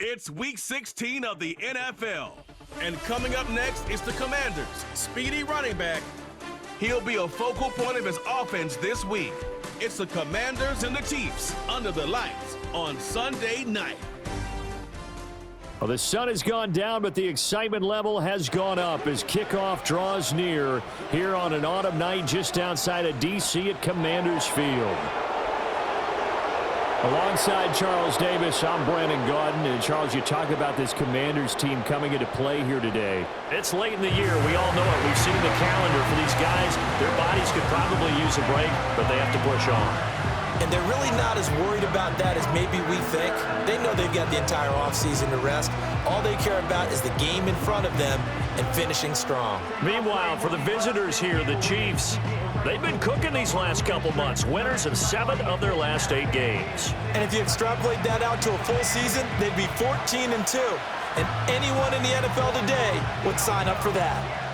It's Week 16 of the NFL. And coming up next is the Commanders' speedy running back. He'll be a focal point of his offense this week. It's the Commanders and the Chiefs under the lights on Sunday night. Well, the sun has gone down, but the excitement level has gone up as kickoff draws near here on an autumn night just outside of D.C. at Commanders Field. Alongside Charles Davis, I'm Brandon Gaudin. And Charles, you talk about this Commanders team coming into play here today. It's late in the year. We all know it. We've seen the calendar for these guys. Their bodies could probably use a break, but they have to push on. And they're really not as worried about that as maybe we think. They know they've got the entire offseason to rest. All they care about is the game in front of them and finishing strong. Meanwhile, for the visitors here, the Chiefs, they've been cooking these last couple months. Winners of 7 of their last 8 games. And if you extrapolate that out to a full season, they'd be 14-2. And anyone in the NFL today would sign up for that.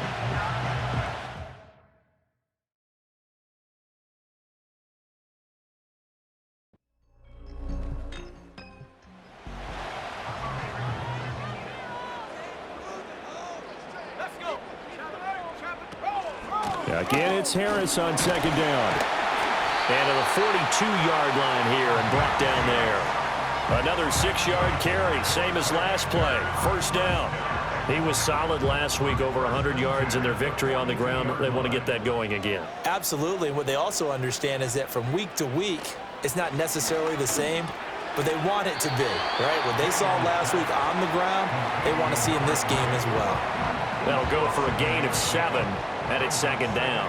Again, it's Harris on second down. And to the 42-yard line here and brought down there. Another 6-yard carry, same as last play. First down. He was solid last week, over 100 yards in their victory on the ground. They want to get that going again. Absolutely. And what they also understand is that from week to week, it's not necessarily the same, but they want it to be, right? What they saw last week on the ground, they want to see in this game as well. That'll go for a gain of 7, and it's second down.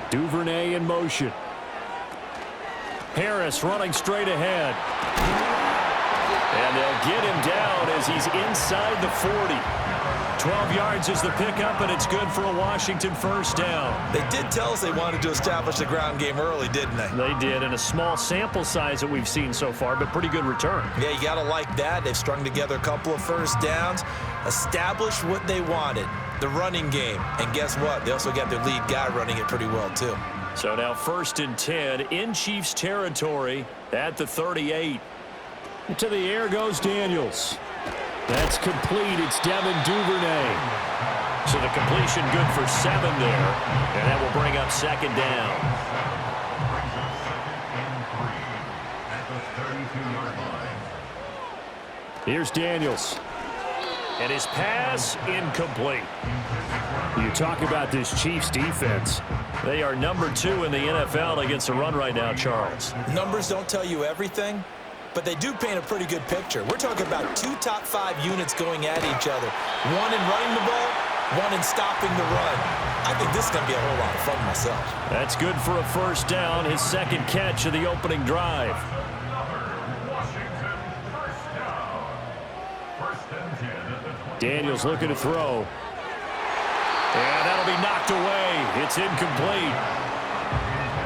Duvernay in motion. Harris running straight ahead. And they'll get him down as he's inside the 40. 12 yards is the pickup, and it's good for a Washington first down. They did tell us they wanted to establish the ground game early, didn't they? They did, and a small sample size that we've seen so far, but pretty good return. Yeah, you got to like that. They've strung together a couple of first downs, established what they wanted, the running game. And guess what? They also got their lead guy running it pretty well, too. So now 1st and 10 in Chiefs territory at the 38. To the air goes Daniels. That's complete. It's Devin Duvernay. So the completion good for 7 there, and that will bring up second down. Here's Daniels. And his pass incomplete. You talk about this Chiefs defense. They are number 2 in the NFL against the run right now, Charles. Numbers don't tell you everything, but they do paint a pretty good picture. We're talking about 2 top 5 units going at each other. One in running the ball, one in stopping the run. I think this is going to be a whole lot of fun myself. That's good for a first down, his second catch of the opening drive. Daniels looking to throw. And that'll be knocked away. It's incomplete.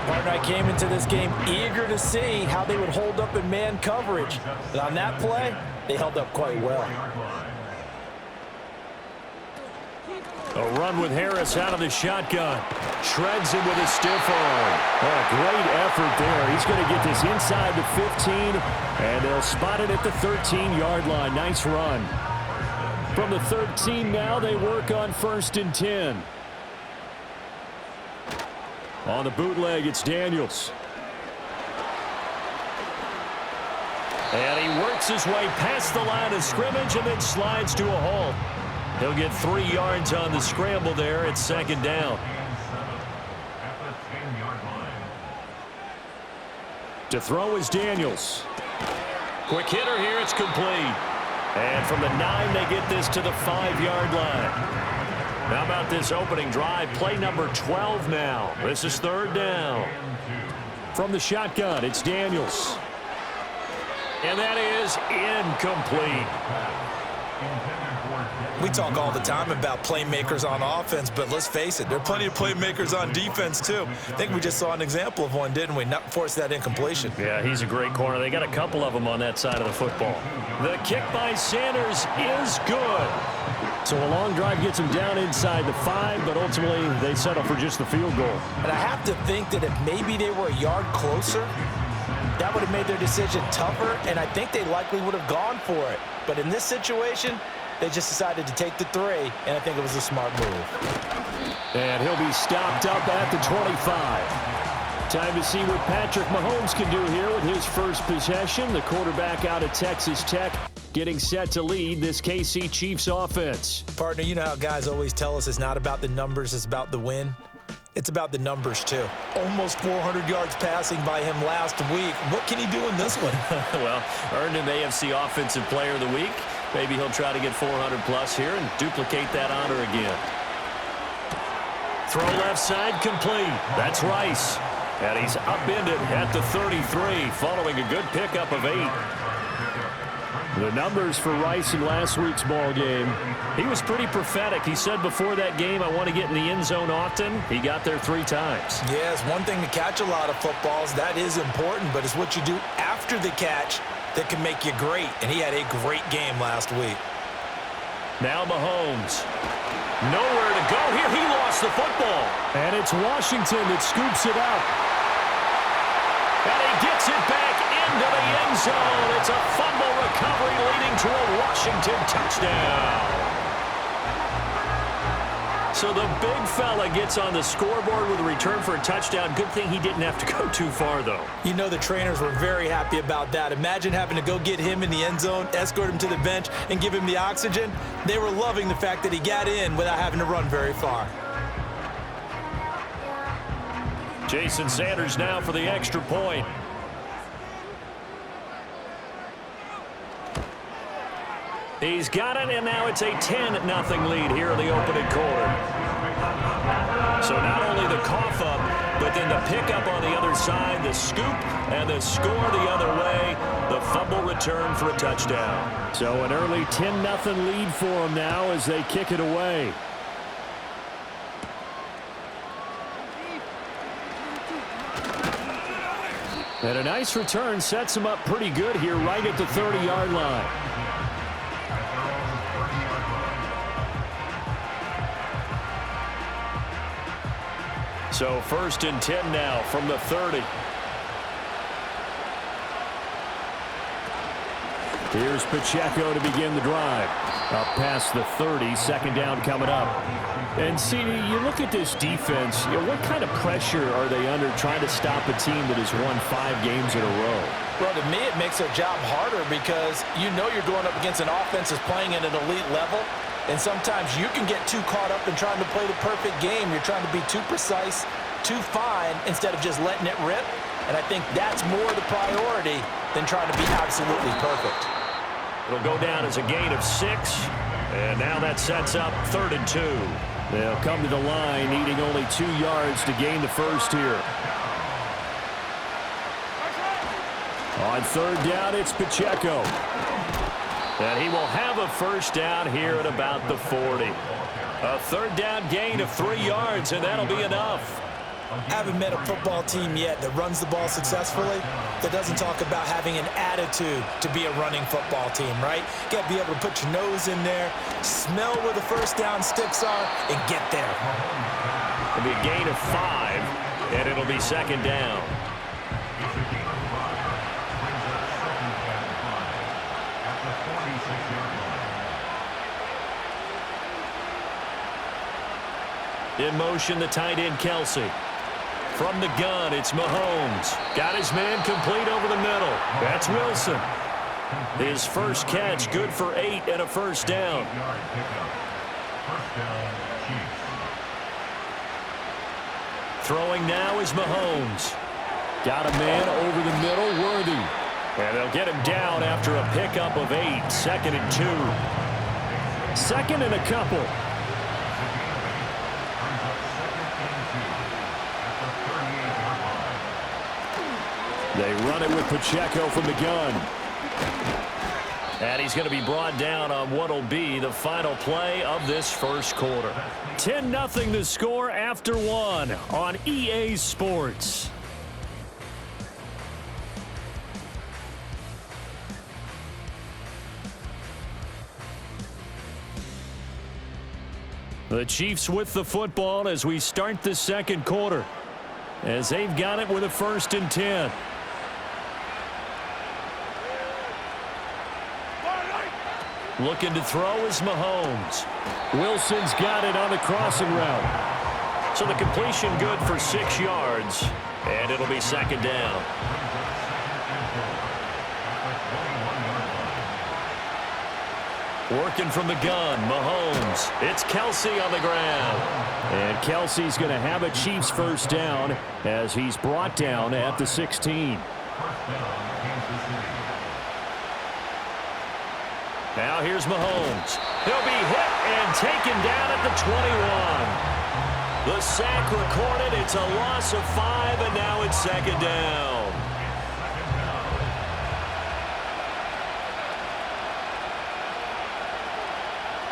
Partner, I came into this game eager to see how they would hold up in man coverage. But on that play, they held up quite well. A run with Harris out of the shotgun. Shreds him with a stiff arm. Oh, great effort there. He's going to get this inside the 15, and they'll spot it at the 13-yard line. Nice run. From the 13 now, they work on 1st and 10. On the bootleg, it's Daniels. And he works his way past the line of scrimmage and then slides to a halt. He'll get 3 yards on the scramble there. It's second down. To throw is Daniels. Quick hitter here. It's complete. And from the 9, they get this to the 5-yard line. How about this opening drive? Play number 12 now. This is 3rd down. From the shotgun, it's Daniels. And that is incomplete. We talk all the time about playmakers on offense, but let's face it, there are plenty of playmakers on defense, too. I think we just saw an example of one, didn't we? Not force that incompletion. Yeah, he's a great corner. They got a couple of them on that side of the football. The kick by Sanders is good. So a long drive gets them down inside the 5, but ultimately they settle for just the field goal. And I have to think that if maybe they were a yard closer, that would have made their decision tougher, and I think they likely would have gone for it. But in this situation, they just decided to take the 3, and I think it was a smart move. And he'll be stopped up at the 25. Time to see what Patrick Mahomes can do here with his first possession. The quarterback out of Texas Tech getting set to lead this KC Chiefs offense. Partner, you know how guys always tell us it's not about the numbers, it's about the win? It's about the numbers, too. Almost 400 yards passing by him last week. What can he do in this one? Well, earned him AFC Offensive Player of the Week. Maybe he'll try to get 400-plus here and duplicate that honor again. Throw left side complete. That's Rice. And he's upended at the 33 following a good pickup of 8. The numbers for Rice in last week's ball game. He was pretty prophetic. He said before that game, I want to get in the end zone often. He got there 3 times. Yeah, it's one thing to catch a lot of footballs. That is important, but it's what you do after the catch that can make you great. And he had a great game last week. Now Mahomes. Nowhere to go here. He lost the football. And it's Washington that scoops it up. And he gets it back into the end zone. It's a fumble recovery leading to a Washington touchdown. So the big fella gets on the scoreboard with a return for a touchdown. Good thing he didn't have to go too far, though. You know the trainers were very happy about that. Imagine having to go get him in the end zone, escort him to the bench, and give him the oxygen. They were loving the fact that he got in without having to run very far. Jason Sanders now for the extra point. He's got it, and now it's a 10-0 lead here in the opening quarter. So not only the cough up, but then the pickup on the other side, the scoop, and the score the other way, the fumble return for a touchdown. So an early 10-0 lead for them now as they kick it away. And a nice return sets him up pretty good here right at the 30-yard line. So 1st and 10 now from the 30. Here's Pacheco to begin the drive. Up past the 30, 2nd down coming up. And CD, you look at this defense, what kind of pressure are they under trying to stop a team that has won 5 games in a row? Well, to me, it makes their job harder because you know you're going up against an offense that's playing at an elite level. And sometimes you can get too caught up in trying to play the perfect game. You're trying to be too precise, too fine, instead of just letting it rip. And I think that's more the priority than trying to be absolutely perfect. It'll go down as a gain of 6. And now that sets up 3rd and 2. They'll come to the line, needing only 2 yards to gain the first here. On 3rd down, it's Pacheco. And he will have a first down here at about the 40. A 3rd down gain of 3 yards, and that'll be enough. Haven't met a football team yet that runs the ball successfully that doesn't talk about having an attitude to be a running football team, right? You got to be able to put your nose in there, smell where the first down sticks are, and get there. It'll be a gain of 5, and it'll be 2nd down. In motion, the tight end, Kelsey. From the gun, it's Mahomes. Got his man complete over the middle. That's Wilson. His first catch, good for 8 and a first down. Throwing now is Mahomes. Got a man over the middle, Worthy. And they'll get him down after a pickup of 8, 2nd and 2. 2nd and a couple. They run it with Pacheco from the gun. And he's going to be brought down on what will be the final play of this first quarter. 10-0 the score after 1 on EA Sports. The Chiefs with the football as we start the second quarter, as they've got it with a 1st and 10. Looking to throw is Mahomes. Wilson's got it on the crossing route. So the completion good for 6 yards, and it'll be second down. Working from the gun, Mahomes. It's Kelsey on the ground. And Kelsey's going to have a Chiefs first down as he's brought down at the 16. Now here's Mahomes. He'll be hit and taken down at the 21. The sack recorded. It's a loss of 5, and now it's second down.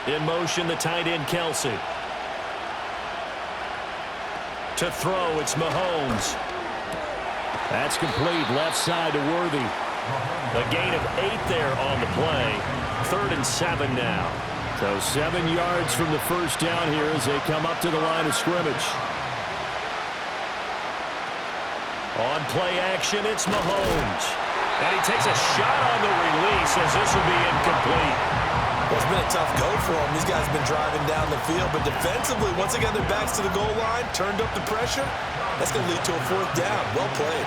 In motion, the tight end, Kelsey. To throw, it's Mahomes. That's complete. Left side to Worthy. A gain of 8 there on the play. 3rd and 7 now. So 7 yards from the first down here as they come up to the line of scrimmage. On play action, it's Mahomes. And he takes a shot on the release as this will be incomplete. Well, it's been a tough go for them. These guys have been driving down the field, but defensively, once they got their backs to the goal line, turned up the pressure, that's going to lead to a 4th down. Well played.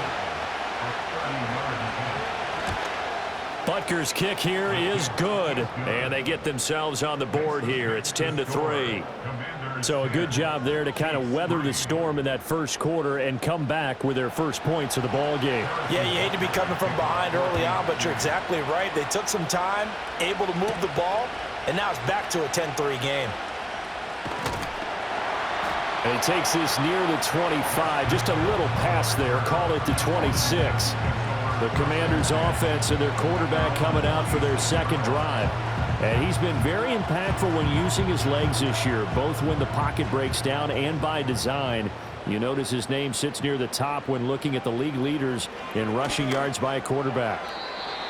Butker's kick here is good, and they get themselves on the board here. It's 10-3. So a good job there to kind of weather the storm in that first quarter and come back with their first points of the ball game. Yeah, you hate to be coming from behind early on, but you're exactly right. They took some time, able to move the ball, and now it's back to a 10-3 game. And he takes this near the 25, just a little pass there, call it the 26. The Commanders' offense and their quarterback coming out for their second drive. And he's been very impactful when using his legs this year, both when the pocket breaks down and by design. You notice his name sits near the top when looking at the league leaders in rushing yards by a quarterback.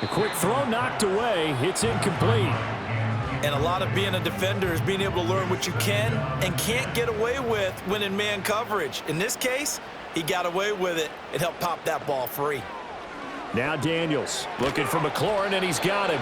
A quick throw knocked away. It's incomplete. And a lot of being a defender is being able to learn what you can and can't get away with when in man coverage. In this case, he got away with it and helped pop that ball free. Now Daniels looking for McLaurin, and he's got him.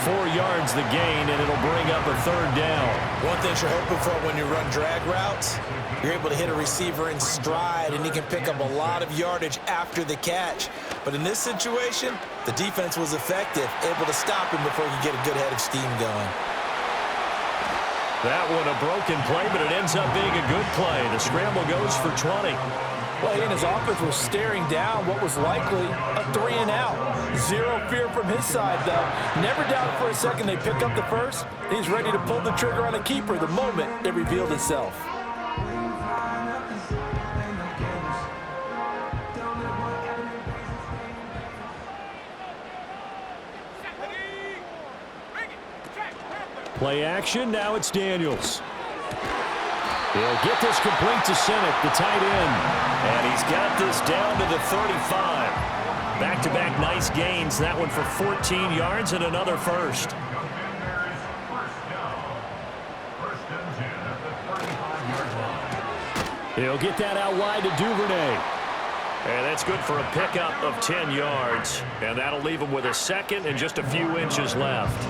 4 yards the gain, and it'll bring up a 3rd down. One thing you're hoping for when you run drag routes, you're able to hit a receiver in stride, and he can pick up a lot of yardage after the catch. But in this situation, the defense was effective, able to stop him before he could get a good head of steam going. That one a broken play, but it ends up being a good play. The scramble goes for 20. Well, he and his offense were staring down what was likely a 3-and-out. Zero fear from his side, though. Never doubted for a second they pick up the first. He's ready to pull the trigger on a keeper the moment it revealed itself. play action. Now it's Daniels. He'll get this complete to Senate, the tight end. And he's got this down to the 35. Back-to-back nice gains. That one for 14 yards and another first. He'll get that out wide to Duvernay. And that's good for a pickup of 10 yards. And that'll leave him with a second and just a few inches left.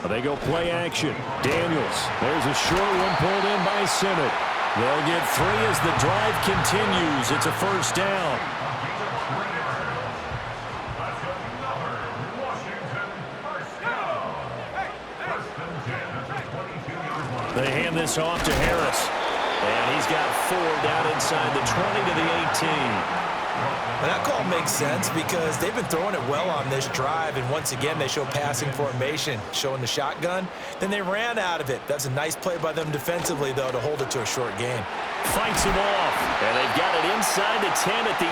They go play action. Daniels. There's a short one pulled in by Senate. They'll get 3 as the drive continues. It's a first down. They hand this off to Harris. And he's got 4 down inside the 20 to the 18. And that call makes sense because they've been throwing it well on this drive, and once again they show passing formation, showing the shotgun. Then they ran out of it. That's a nice play by them defensively, though, to hold it to a short game. Fights him off, and they've got it inside the 10 at the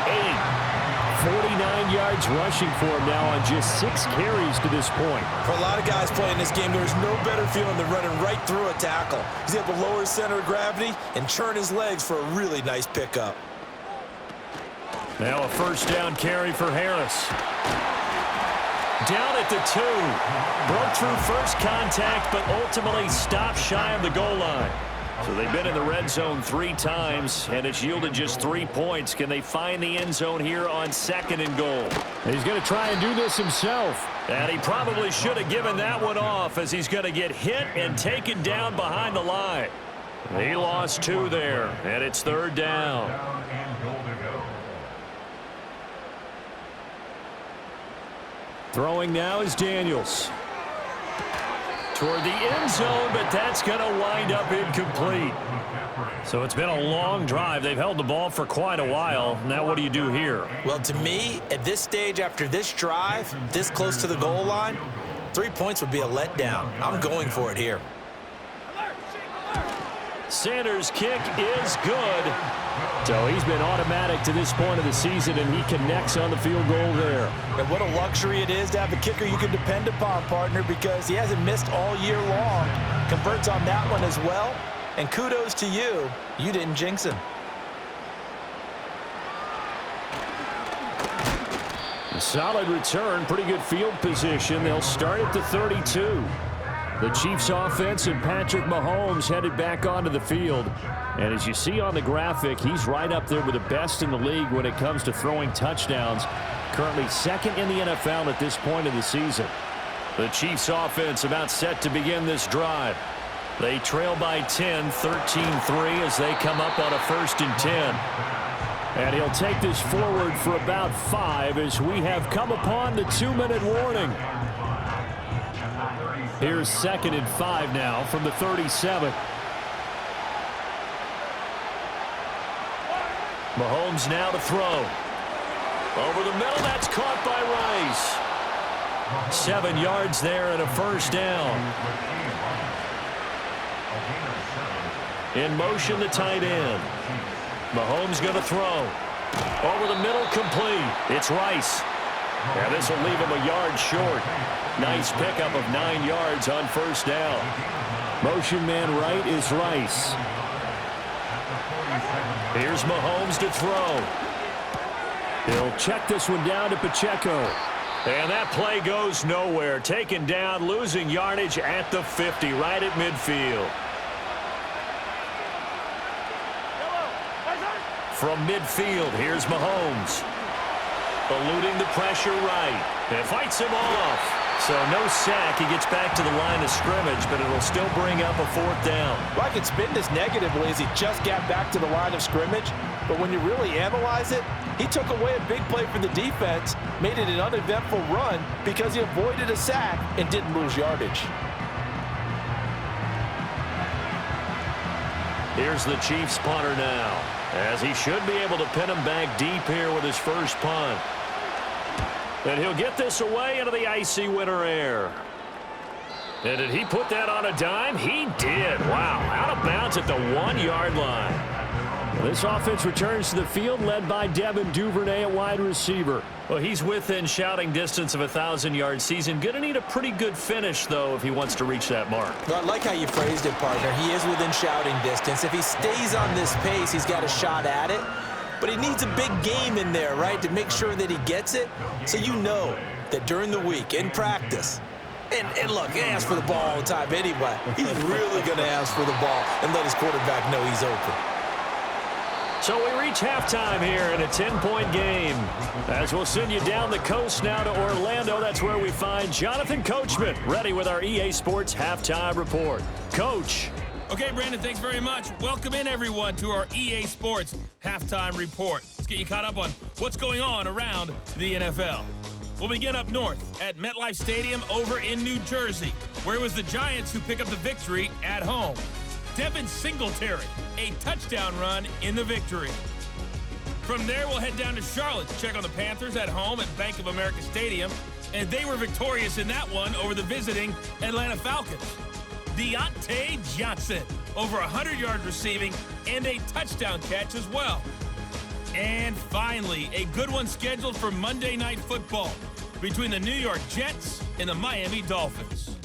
8. 49 yards rushing for him now on just 6 carries to this point. For a lot of guys playing this game, there's no better feeling than running right through a tackle. He's able to lower his center of gravity and churn his legs for a really nice pickup. Now a first down carry for Harris. Down at the 2. Broke through first contact, but ultimately stopped shy of the goal line. So they've been in the red zone 3 times, and it's yielded just 3 points. Can they find the end zone here on 2nd and goal? He's going to try and do this himself. And he probably should have given that one off, as he's going to get hit and taken down behind the line. He lost 2 there, and it's 3rd down. Throwing now is Daniels. Toward the end zone, but that's going to wind up incomplete. So it's been a long drive. They've held the ball for quite a while. Now what do you do here? Well, to me, at this stage, after this drive, this close to the goal line, 3 points would be a letdown. I'm going for it here. Sanders' kick is good. So he's been automatic to this point of the season, and he connects on the field goal there. And what a luxury it is to have a kicker you can depend upon, partner, because he hasn't missed all year long. Converts on that one as well. And kudos to you. You didn't jinx him. A solid return, pretty good field position. They'll start at the 32. The Chiefs offense and Patrick Mahomes headed back onto the field. And as you see on the graphic, he's right up there with the best in the league when it comes to throwing touchdowns. Currently 2nd in the NFL at this point of the season. The Chiefs offense about set to begin this drive. They trail by 10, 13-3 as they come up on a 1st and 10. And he'll take this forward for about 5 as we have come upon the 2-minute warning. Here's 2nd and 5 now from the 37. Mahomes now to throw. Over the middle, that's caught by Rice. 7 yards there and a 1st down. In motion, the tight end. Mahomes going to throw. Over the middle, complete. It's Rice. And this will leave him a yard short. Nice pickup of 9 yards on 1st down. Motion man right is Rice. Here's Mahomes to throw. He'll check this one down to Pacheco. And that play goes nowhere. Taken down, losing yardage at the 50, right at midfield. From midfield, here's Mahomes. Eluding the pressure right. And fights him off. So no sack. He gets back to the line of scrimmage, but it'll still bring up a 4th down. Well, I can spin this negatively as he just got back to the line of scrimmage. But when you really analyze it, he took away a big play for the defense, made it an uneventful run because he avoided a sack and didn't lose yardage. Here's the Chiefs punter now, as he should be able to pin him back deep here with his first punt. And he'll get this away into the icy winter air. And did he put that on a dime? He did. Wow, out of bounds at the 1-yard line. This offense returns to the field, led by Devin Duvernay at wide receiver. Well, he's within shouting distance of a 1,000-yard season. Going to need a pretty good finish, though, if he wants to reach that mark. Well, I like how you phrased it, partner. He is within shouting distance. If he stays on this pace, he's got a shot at it. But he needs a big game in there, right, to make sure that he gets it. So you know that during the week, in practice, and look, he asks for the ball all the time anyway. He's really going to ask for the ball and let his quarterback know he's open. So we reach halftime here in a 10-point game. As we'll send you down the coast now to Orlando, that's where we find Jonathan Coachman, ready with our EA Sports Halftime Report. Coach. Okay, Brandon, thanks very much. Welcome in, everyone, to our EA Sports Halftime Report. Let's get you caught up on what's going on around the NFL. We'll begin up north at MetLife Stadium over in New Jersey, where it was the Giants who pick up the victory at home. Devin Singletary, a touchdown run in the victory. From there, we'll head down to Charlotte to check on the Panthers at home at Bank of America Stadium, and they were victorious in that one over the visiting Atlanta Falcons. Deontay Johnson, over 100 yards receiving and a touchdown catch as well. And finally, a good one scheduled for Monday Night Football between the New York Jets and the Miami Dolphins.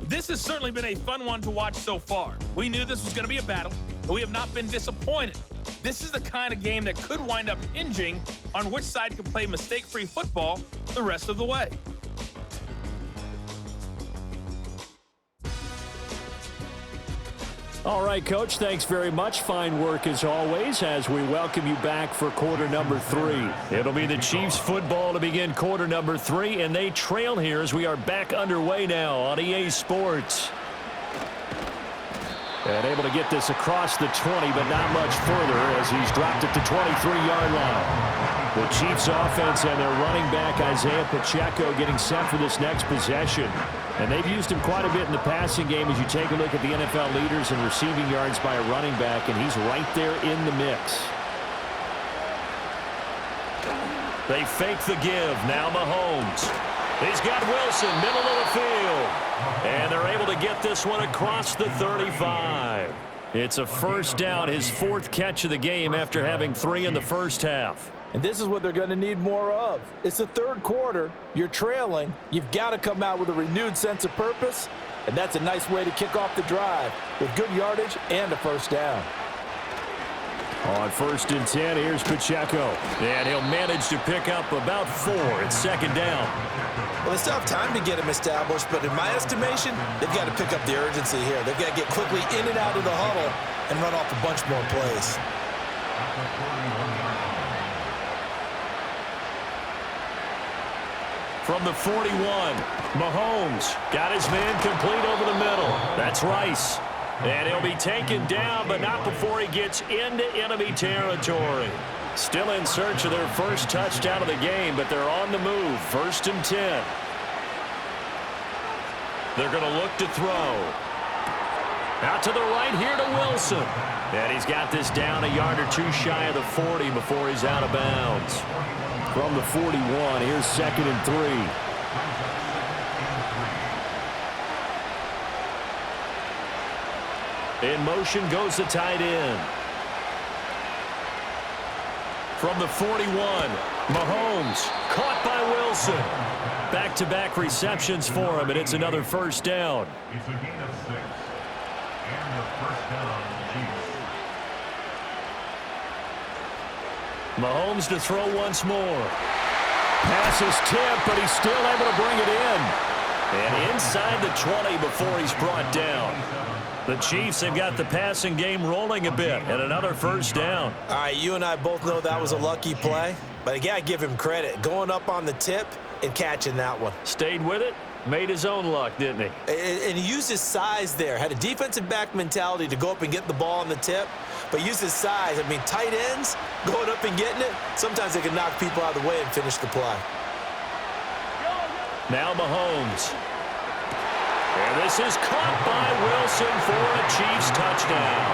This has certainly been a fun one to watch so far. We knew this was going to be a battle, and we have not been disappointed. This is the kind of game that could wind up hinging on which side can play mistake-free football the rest of the way. All right, Coach, thanks very much. Fine work as always as we welcome you back for quarter number 3. It'll be the Chiefs football to begin quarter number 3, and they trail here as we are back underway now on EA Sports. And able to get this across the 20, but not much further as he's dropped at the 23-yard line. The Chiefs offense and their running back Isaiah Pacheco getting set for this next possession. And they've used him quite a bit in the passing game as you take a look at the NFL leaders in receiving yards by a running back, and he's right there in the mix. They fake the give. Now Mahomes. He's got Wilson, middle of the field. And they're able to get this one across the 35. It's a first down, his 4th catch of the game after having 3 in the first half. And this is what they're going to need more of. It's the third quarter. You're trailing. You've got to come out with a renewed sense of purpose. And that's a nice way to kick off the drive with good yardage and a first down. On 1st and 10, here's Pacheco. And he'll manage to pick up about 4. It's 2nd down. Well, they still have time to get him established, but in my estimation, they've got to pick up the urgency here. They've got to get quickly in and out of the huddle and run off a bunch more plays. From the 41, Mahomes got his man complete over the middle. That's Rice. And he'll be taken down, but not before he gets into enemy territory. Still in search of their first touchdown of the game, but they're on the move. 1st and 10. They're going to look to throw. Out to the right here to Wilson. And he's got this down a yard or 2 shy of the 40 before he's out of bounds. From the 41, here's 2nd and 3. In motion goes the tight end. From the 41, Mahomes caught by Wilson. Back-to-back receptions for him, and it's another first down. It's a gain of 6. And the first down, Chiefs. Mahomes to throw once more. Pass is tipped, but he's still able to bring it in. And inside the 20 before he's brought down. The Chiefs have got the passing game rolling a bit, and another first down. All right, you and I both know that was a lucky play, but I got to give him credit. Going up on the tip and catching that one. Stayed with it, made his own luck, didn't he? And he used his size there. Had a defensive back mentality to go up and get the ball on the tip, but used his size. I mean, tight ends going up and getting it, sometimes they can knock people out of the way and finish the play. Now Mahomes. And this is caught by Wilson for a Chiefs touchdown.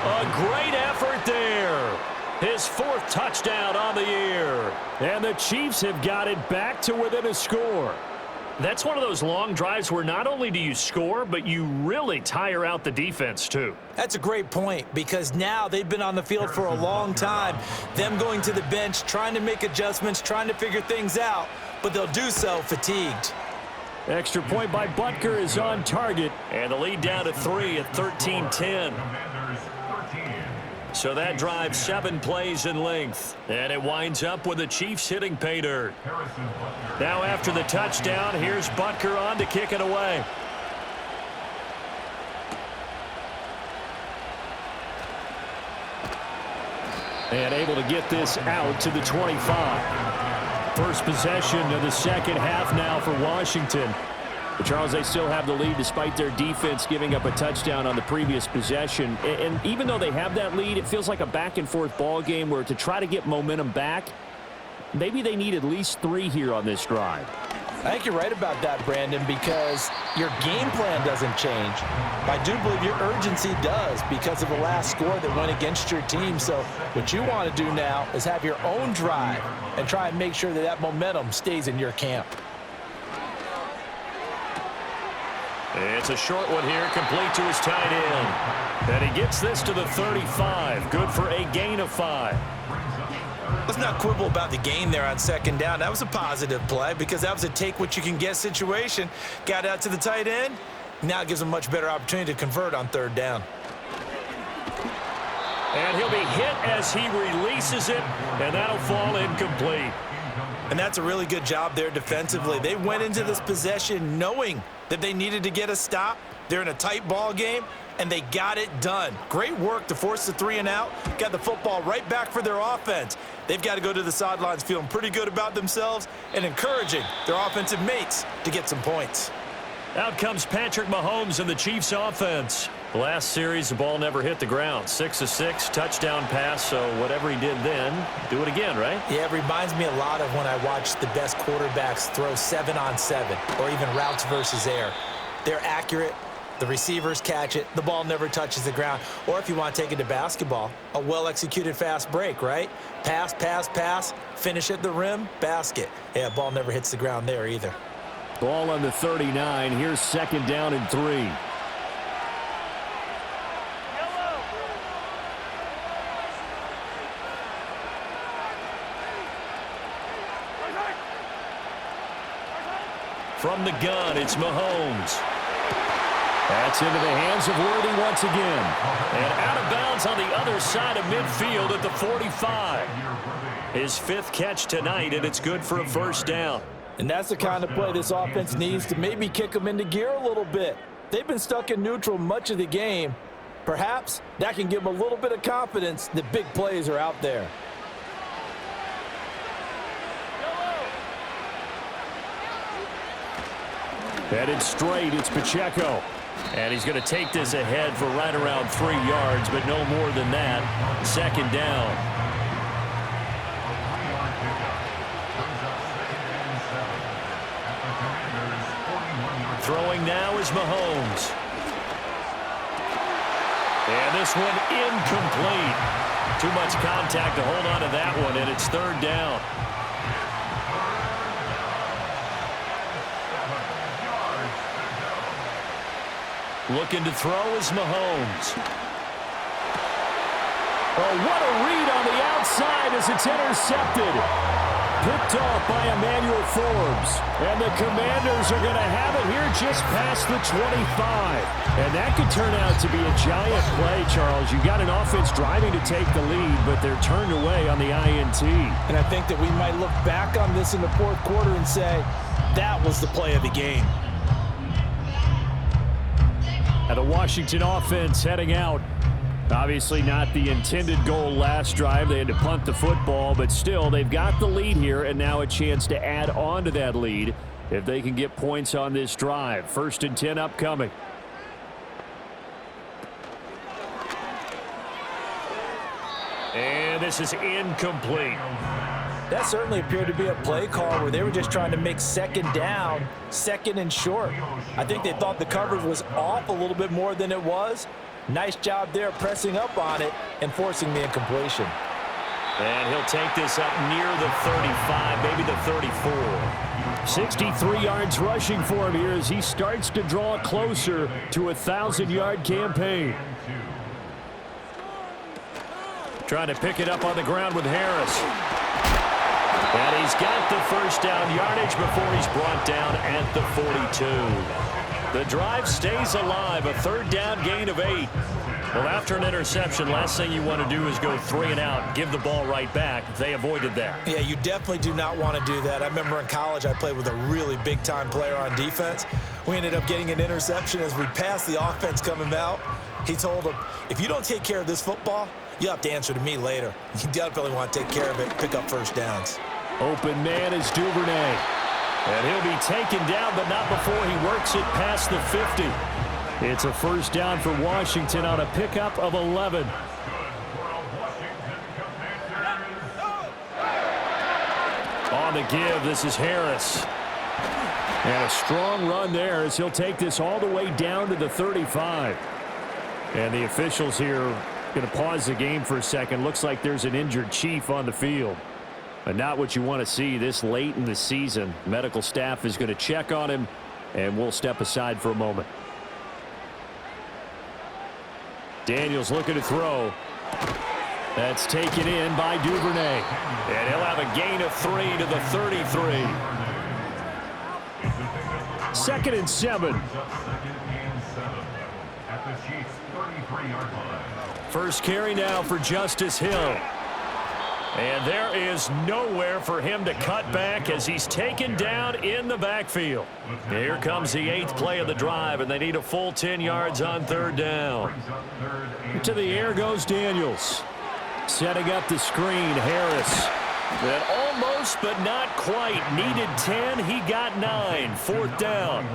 A great effort there. His 4th touchdown on the year. And the Chiefs have got it back to within a score. That's one of those long drives where not only do you score, but you really tire out the defense too. That's a great point because now they've been on the field for a long time. Them going to the bench, trying to make adjustments, trying to figure things out, but they'll do so fatigued. Extra point by Butker is on target. And the lead down to 3 at 13-10. So that drives 7 plays in length. And it winds up with the Chiefs hitting pay dirt. Now after the touchdown, here's Butker on to kick it away. And able to get this out to the 25. First possession of the second half now for Washington. But Charles, they still have the lead despite their defense giving up a touchdown on the previous possession. And even though they have that lead, it feels like a back-and-forth ball game where to try to get momentum back, maybe they need at least 3 here on this drive. I think you're right about that, Brandon, because your game plan doesn't change. I do believe your urgency does because of the last score that went against your team. So what you want to do now is have your own drive and try and make sure that that momentum stays in your camp. It's a short one here, complete to his tight end. And he gets this to the 35, good for a gain of 5. Let's not quibble about the gain there on 2nd down. That was a positive play because that was a take-what-you-can-get situation. Got out to the tight end. Now it gives him a much better opportunity to convert on 3rd down. And he'll be hit as he releases it, and that'll fall incomplete. And that's a really good job there defensively. They went into this possession knowing that they needed to get a stop. They're in a tight ball game, and they got it done. Great work to force the 3 and out. Got the football right back for their offense. They've got to go to the sidelines feeling pretty good about themselves and encouraging their offensive mates to get some points. Out comes Patrick Mahomes and the Chiefs offense. Last series, the ball never hit the ground. 6 of 6, touchdown pass, so whatever he did then, do it again, right? Yeah, it reminds me a lot of when I watch the best quarterbacks throw 7-on-7 or even routes versus air. They're accurate. The receivers catch it. The ball never touches the ground. Or if you want to take it to basketball, a well-executed fast break, right? Pass, pass, pass, finish at the rim, basket. Yeah, ball never hits the ground there either. Ball on the 39. Here's 2nd down and 3. From the gun, it's Mahomes. That's into the hands of Worthy once again. And out of bounds on the other side of midfield at the 45. His 5th catch tonight, and it's good for a 1st down. And that's the kind of play this offense needs to maybe kick them into gear a little bit. They've been stuck in neutral much of the game. Perhaps that can give them a little bit of confidence that big plays are out there. Headed straight, it's Pacheco. And he's going to take this ahead for right around 3 yards, but no more than that. 2nd down. Throwing now is Mahomes. And this one incomplete. Too much contact to hold on to that one, and it's 3rd down. Looking to throw is Mahomes. Oh, what a read on the outside as it's intercepted. Picked off by Emmanuel Forbes. And the Commanders are going to have it here just past the 25. And that could turn out to be a giant play, Charles. You got an offense driving to take the lead, but they're turned away on the INT. And I think that we might look back on this in the 4th quarter and say, that was the play of the game. And the Washington offense heading out. Obviously not the intended goal last drive. They had to punt the football, but still they've got the lead here and now a chance to add on to that lead if they can get points on this drive. 1st and 10 upcoming. And this is incomplete. That certainly appeared to be a play call where they were just trying to make 2nd down, 2nd and short. I think they thought the coverage was off a little bit more than it was. Nice job there pressing up on it and forcing the incompletion. And he'll take this up near the 35, maybe the 34. 63 yards rushing for him here as he starts to draw closer to a 1,000-yard campaign. Trying to pick it up on the ground with Harris. And he's got the 1st down yardage before he's brought down at the 42. The drive stays alive, a 3rd down gain of 8. Well, after an interception, last thing you want to do is go 3 and out, give the ball right back. They avoided that. Yeah, you definitely do not want to do that. I remember in college I played with a really big-time player on defense. We ended up getting an interception as we passed the offense coming out. He told him, if you don't take care of this football, you have to answer to me later. You definitely want to take care of it, pick up 1st downs. Open man is Duvernay. And he'll be taken down, but not before he works it past the 50. It's a 1st down for Washington on a pickup of 11. On the give, this is Harris. And a strong run there as he'll take this all the way down to the 35. And the officials here going to pause the game for a second. Looks like there's an injured Chief on the field. But not what you want to see this late in the season. Medical staff is going to check on him, and we'll step aside for a moment. Daniels looking to throw. That's taken in by Duvernay. And he'll have a gain of 3 to the 33. 2nd and 7. At the Chiefs' 33-yard line. First carry now for Justice Hill. And there is nowhere for him to cut back as he's taken down in the backfield. Here comes the 8th play of the drive, and they need a full 10 yards on 3rd down. To the air goes Daniels. Setting up the screen, Harris. And almost, but not quite. Needed 10. He got 9. 4th down.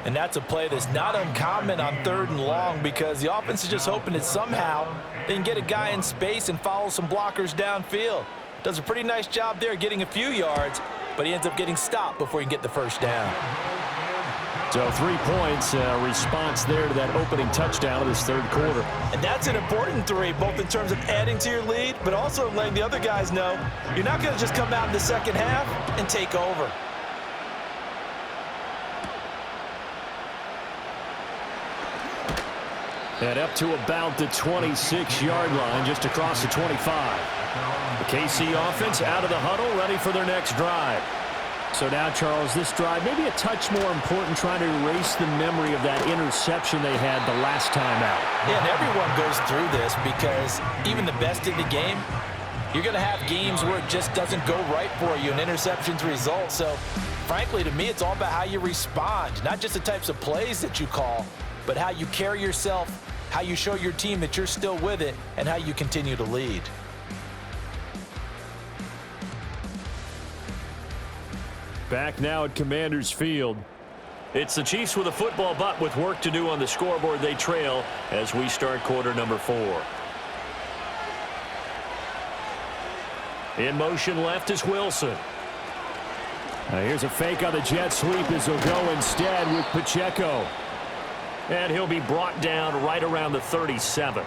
And that's a play that's not uncommon on 3rd and long because the offense is just hoping that somehow they can get a guy in space and follow some blockers downfield. Does a pretty nice job there getting a few yards, but he ends up getting stopped before he can get the 1st down. So 3 points, response there to that opening touchdown of this 3rd quarter. And that's an important 3, both in terms of adding to your lead, but also letting the other guys know you're not going to just come out in the 2nd half and take over. And up to about the 26-yard line, just across the 25. The KC offense out of the huddle, ready for their next drive. So now, Charles, this drive maybe a touch more important, trying to erase the memory of that interception they had the last time out. Yeah, and everyone goes through this because even the best in the game, you're going to have games where it just doesn't go right for you, and interceptions result. So, frankly, to me, it's all about how you respond, not just the types of plays that you call, but how you carry yourself, how you show your team that you're still with it, and how you continue to lead. Back now at Commanders Field. It's the Chiefs with a football, but with work to do on the scoreboard. They trail as we start quarter number 4. In motion left is Wilson. Now here's a fake on the jet sweep as they'll go instead with Pacheco. And he'll be brought down right around the 37.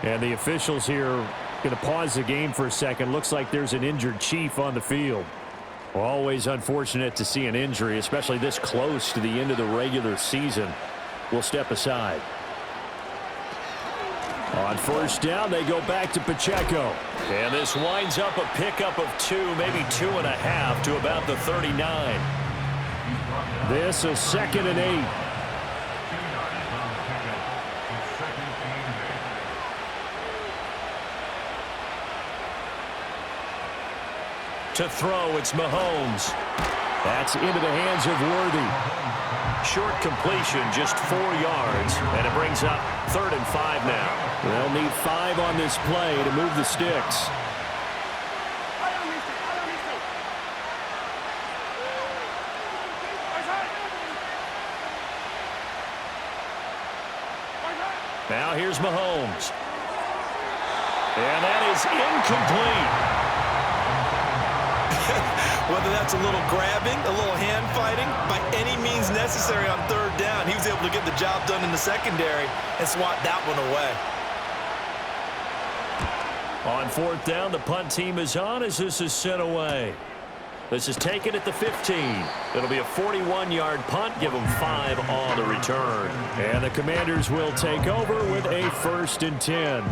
And the officials here going to pause the game for a second. Looks like there's an injured Chief on the field. Always unfortunate to see an injury, especially this close to the end of the regular season. We'll step aside. On 1st down, they go back to Pacheco. And this winds up a pickup of 2, maybe 2.5 to about the 39. This is 2nd and 8. To throw, it's Mahomes. That's into the hands of Worthy. Short completion, just 4 yards, and it brings up 3rd and 5 now. They'll need 5 on this play to move the sticks. Now here's Mahomes. And that is incomplete. Whether that's a little grabbing, a little hand fighting, by any means necessary on 3rd down, he was able to get the job done in the secondary and swat that one away. On 4th down, the punt team is on as this is sent away. This is taken at the 15. It'll be a 41-yard punt. Give them 5 on the return. And the Commanders will take over with a 1st and 10.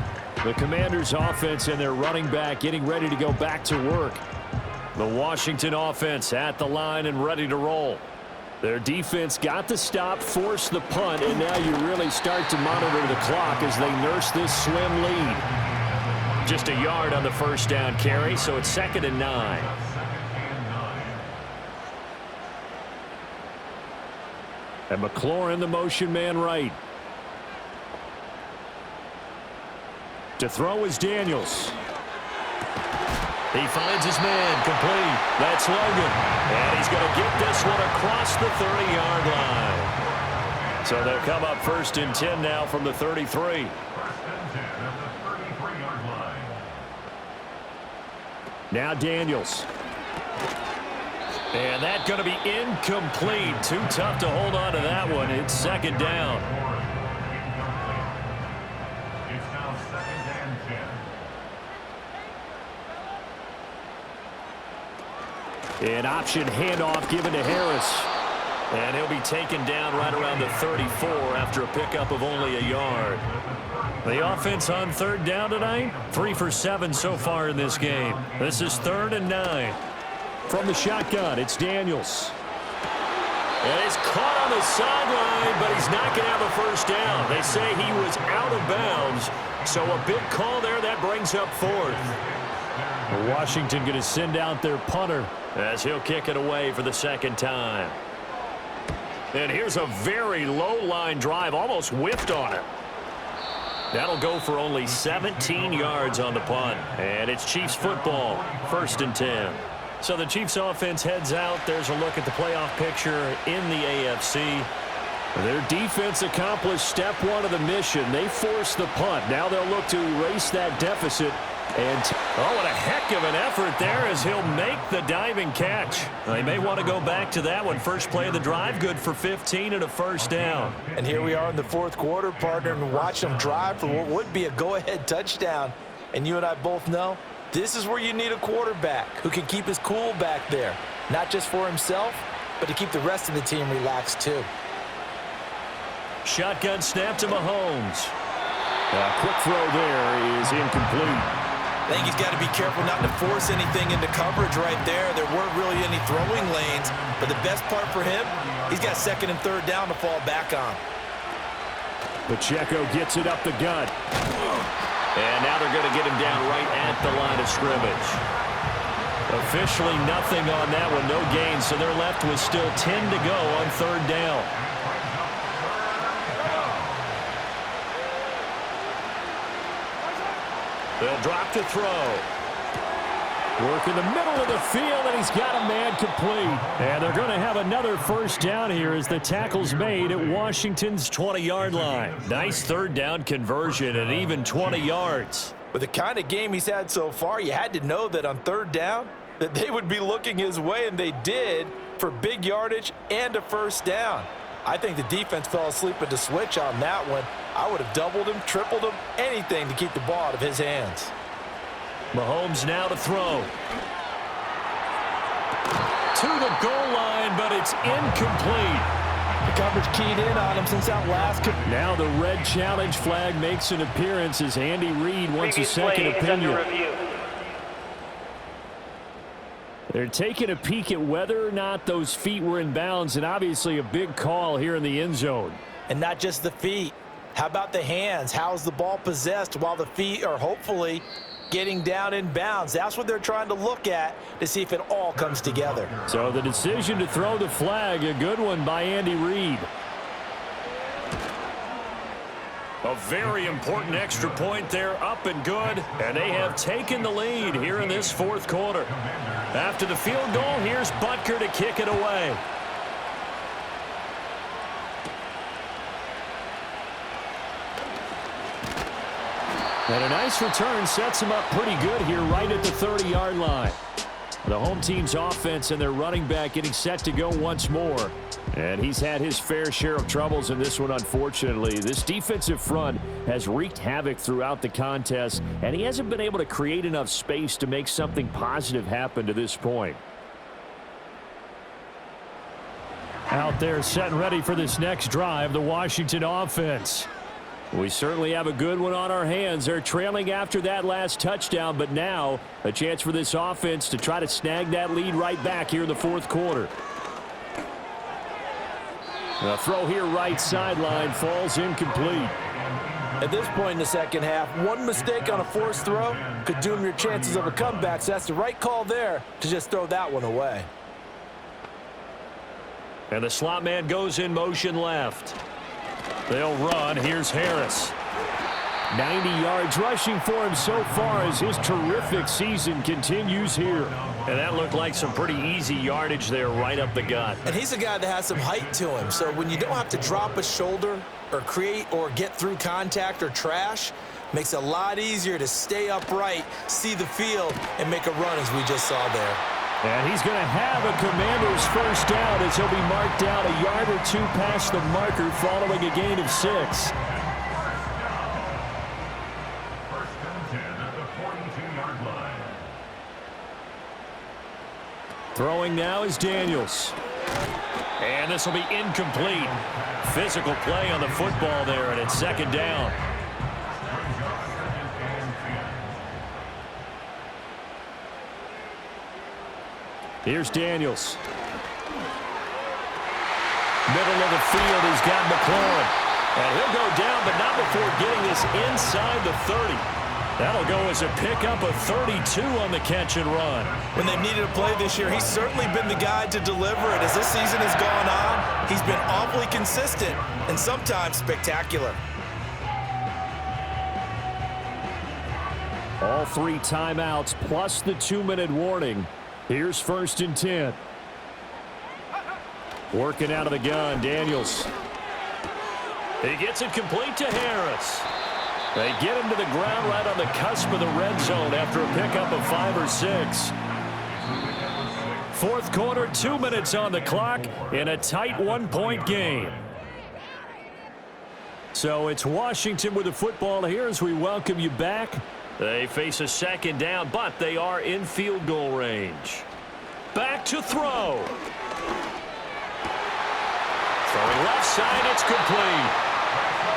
The Commanders offense and their running back getting ready to go back to work. The Washington offense at the line and ready to roll. Their defense got the stop, forced the punt, and now you really start to monitor the clock as they nurse this slim lead. Just a yard on the 1st down carry, so it's 2nd and 9. And McLaurin, the motion man right. To throw is Daniels. He finds his man, complete. That's Logan. And he's going to get this one across the 30-yard line. So they'll come up 1st and 10 now from the 33. 1st and 10 at the 33-yard line. Now Daniels. And that's going to be incomplete. Too tough to hold on to that one. It's 2nd down. It's now 2nd and 10. An option handoff given to Harris. And he'll be taken down right around the 34 after a pickup of only a yard. The offense on 3rd down tonight, 3 for 7 so far in this game. This is 3rd and 9. From the shotgun, it's Daniels. And he's caught on the sideline, but he's not going to have a 1st down. They say he was out of bounds, so a big call there that brings up 4th. Washington going to send out their punter as he'll kick it away for the second time. And here's a very low line drive, almost whiffed on it. That'll go for only 17 yards on the punt. And it's Chiefs football, 1st and 10. So the Chiefs offense heads out. There's a look at the playoff picture in the AFC. Their defense accomplished step one of the mission. They forced the punt. Now they'll look to erase that deficit. And oh, what a heck of an effort there as he'll make the diving catch. They may want to go back to that one. First play of the drive, good for 15 and a first down. And here we are in the 4th quarter, partner, and watch them drive for what would be a go-ahead touchdown. And you and I both know this is where you need a quarterback who can keep his cool back there. Not just for himself, but to keep the rest of the team relaxed too. Shotgun snap to Mahomes. A quick throw there is incomplete. I think he's got to be careful not to force anything into coverage right there. There weren't really any throwing lanes, but the best part for him, he's got 2nd and 3rd down to fall back on. Pacheco gets it up the gut. And now they're going to get him down right at the line of scrimmage. Officially nothing on that one, no gain, so they're left with still 10 to go on 3rd down. They'll drop to throw. Work in the middle of the field, and he's got a man complete. And they're going to have another first down here as the tackle's made at Washington's 20-yard line. Nice 3rd down conversion and even 20 yards. With the kind of game he's had so far, you had to know that on 3rd down that they would be looking his way, and they did, for big yardage and a first down. I think the defense fell asleep at the switch on that one. I would have doubled him, tripled him, anything to keep the ball out of his hands. Mahomes now to throw. To the goal line, but it's incomplete. The coverage keyed in on him since that last. Now the red challenge flag makes an appearance as Andy Reid wants a second opinion. They're taking a peek at whether or not those feet were in bounds, and obviously a big call here in the end zone. And not just the feet. How about the hands? How's the ball possessed while the feet are hopefully getting down in bounds? That's what they're trying to look at to see if it all comes together. So the decision to throw the flag, a good one by Andy Reid. A very important extra point there, up and good. And they have taken the lead here in this 4th quarter. After the field goal, here's Butker to kick it away. And a nice return sets him up pretty good here right at the 30-yard line. The home team's offense and their running back getting set to go once more. And he's had his fair share of troubles in this one, unfortunately. This defensive front has wreaked havoc throughout the contest, and he hasn't been able to create enough space to make something positive happen to this point. Out there set and ready for this next drive, the Washington offense. We certainly have a good one on our hands. They're trailing after that last touchdown, but now a chance for this offense to try to snag that lead right back here in the 4th quarter. A throw here right sideline falls incomplete. At this point in the second half, one mistake on a forced throw could doom your chances of a comeback, so that's the right call there to just throw that one away. And the slot man goes in motion left. They'll run. Here's Harris. 90 yards rushing for him so far as his terrific season continues here. And that looked like some pretty easy yardage there right up the gut. And he's a guy that has some height to him, so when you don't have to drop a shoulder or create or get through contact or trash, makes it a lot easier to stay upright, see the field, and make a run as we just saw there. And he's going to have a Commander's first down as he'll be marked down a yard or two past the marker following a gain of 6. First and 10 at the 42-yard line. Throwing now is Daniels. And this will be incomplete. Physical play on the football there, and it's 2nd down. Here's Daniels. Middle of the field, he's got McLaurin. And he'll go down, but not before getting this inside the 30. That'll go as a pickup of 32 on the catch and run. When they've needed a play this year, he's certainly been the guy to deliver it. As this season has gone on, he's been awfully consistent and sometimes spectacular. All 3 timeouts plus the 2-minute warning. Here's 1st and 10. Working out of the gun, Daniels. He gets it complete to Harris. They get him to the ground right on the cusp of the red zone after a pickup of 5 or 6. Fourth quarter, 2 minutes on the clock in a tight 1-point game. So it's Washington with the football here as we welcome you back. They face a 2nd down, but they are in field goal range. Back to throw. Throwing left side, it's complete.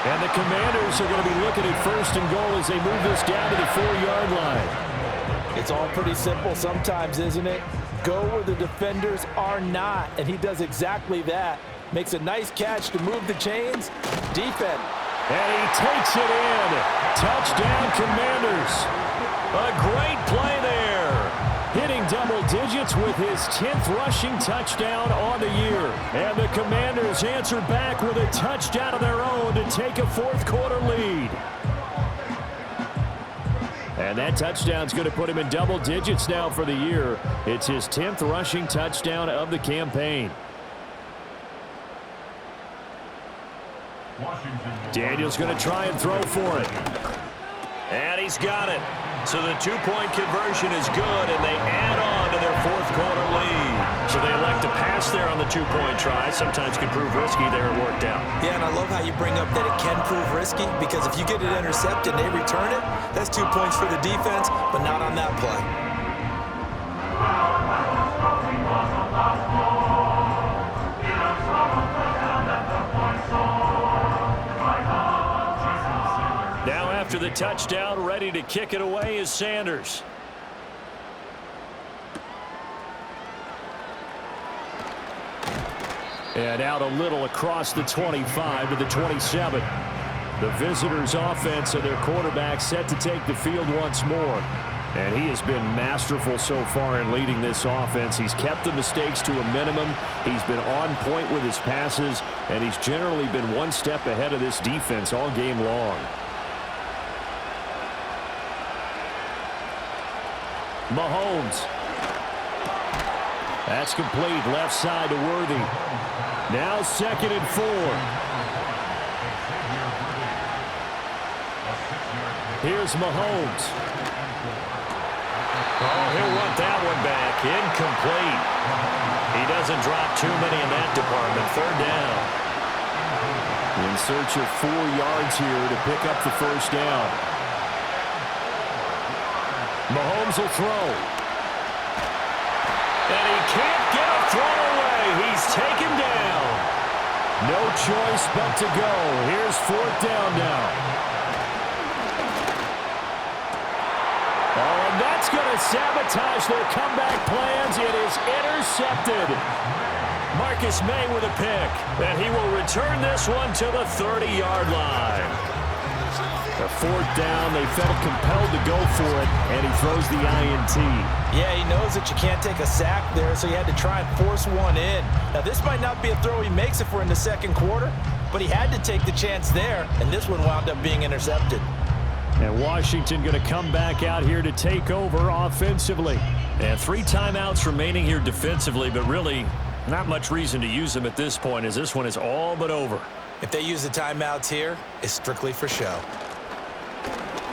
And the Commanders are going to be looking at 1st and goal as they move this down to the 4-yard line. It's all pretty simple sometimes, isn't it? Go where the defenders are not, and he does exactly that. Makes a nice catch to move the chains. Defense. And he takes it in. Touchdown, Commanders. A great play there. Hitting double digits with his 10th rushing touchdown on the year. And the Commanders answer back with a touchdown of their own to take a 4th quarter lead. And that touchdown's going to put him in double digits now for the year. It's his 10th rushing touchdown of the campaign. Daniels going to try and throw for it. And he's got it. So the 2-point conversion is good, and they add on to their 4th quarter lead. So they elect to pass there on the 2-point try. Sometimes can prove risky. There it worked out. Yeah, and I love how you bring up that it can prove risky, because if you get it intercepted and they return it, that's 2 points for the defense, but not on that play. Now after the touchdown, ready to kick it away is Sanders. And out a little across the 25 to the 27. The visitors' offense and their quarterback set to take the field once more. And he has been masterful so far in leading this offense. He's kept the mistakes to a minimum. He's been on point with his passes, and he's generally been one step ahead of this defense all game long. Mahomes. That's complete. Left side to Worthy. Now 2nd and 4. Here's Mahomes. Oh, he'll want that one back. Incomplete. He doesn't drop too many in that department. 3rd down. In search of 4 yards here to pick up the 1st down. Mahomes will throw. And he can't get a throw away. He's taken down. No choice but to go. Here's 4th down now. Oh, and that's going to sabotage their comeback plans. It is intercepted. Marcus May with a pick. And he will return this one to the 30-yard line. A 4th down, they felt compelled to go for it, and he throws the INT. Yeah, he knows that you can't take a sack there, so he had to try and force one in. Now, this might not be a throw he makes if we're in the 2nd quarter, but he had to take the chance there, and this one wound up being intercepted. And Washington going to come back out here to take over offensively. And 3 timeouts remaining here defensively, but really not much reason to use them at this point, as this one is all but over. If they use the timeouts here, it's strictly for show.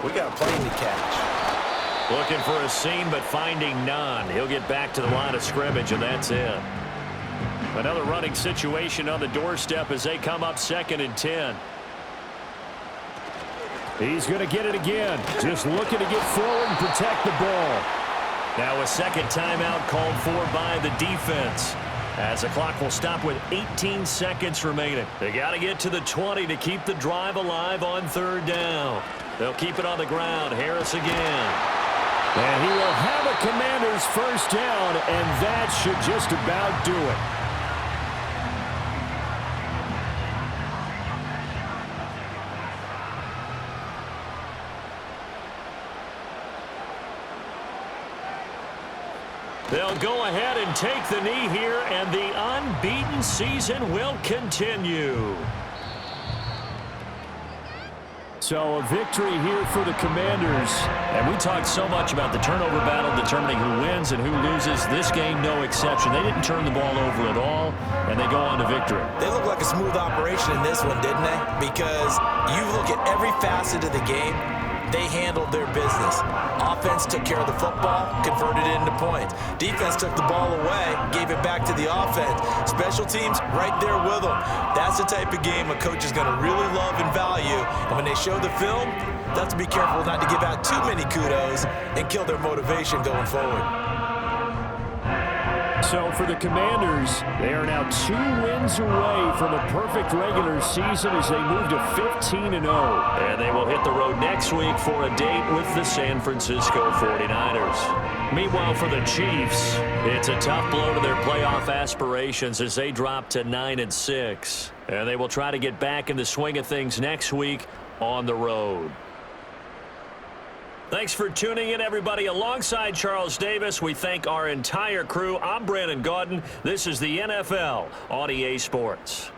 We got a play to catch. Looking for a seam, but finding none. He'll get back to the line of scrimmage, and that's it. Another running situation on the doorstep as they come up 2nd and 10. He's going to get it again. Just looking to get forward and protect the ball. Now a 2nd timeout called for by the defense, as the clock will stop with 18 seconds remaining. They got to get to the 20 to keep the drive alive on 3rd down. They'll keep it on the ground. Harris again. And he will have a Commanders 1st down, and that should just about do it. They'll go ahead and take the knee here, and the unbeaten season will continue. So a victory here for the Commanders. And we talked so much about the turnover battle determining who wins and who loses. This game, no exception. They didn't turn the ball over at all, and they go on to victory. They look like a smooth operation in this one, didn't they? Because you look at every facet of the game, they handled their business. Offense took care of the football, converted it into points. Defense took the ball away, gave it back to the offense. Special teams right there with them. That's the type of game a coach is going to really love and value. And when they show the film, they have to be careful not to give out too many kudos and kill their motivation going forward. So for the Commanders, they are now 2 wins away from a perfect regular season as they move to 15-0. And they will hit the road next week for a date with the San Francisco 49ers. Meanwhile, for the Chiefs, it's a tough blow to their playoff aspirations as they drop to 9-6. And they will try to get back in the swing of things next week on the road. Thanks for tuning in, everybody. Alongside Charles Davis, we thank our entire crew. I'm Brandon Gaudin. This is the NFL on EA Sports.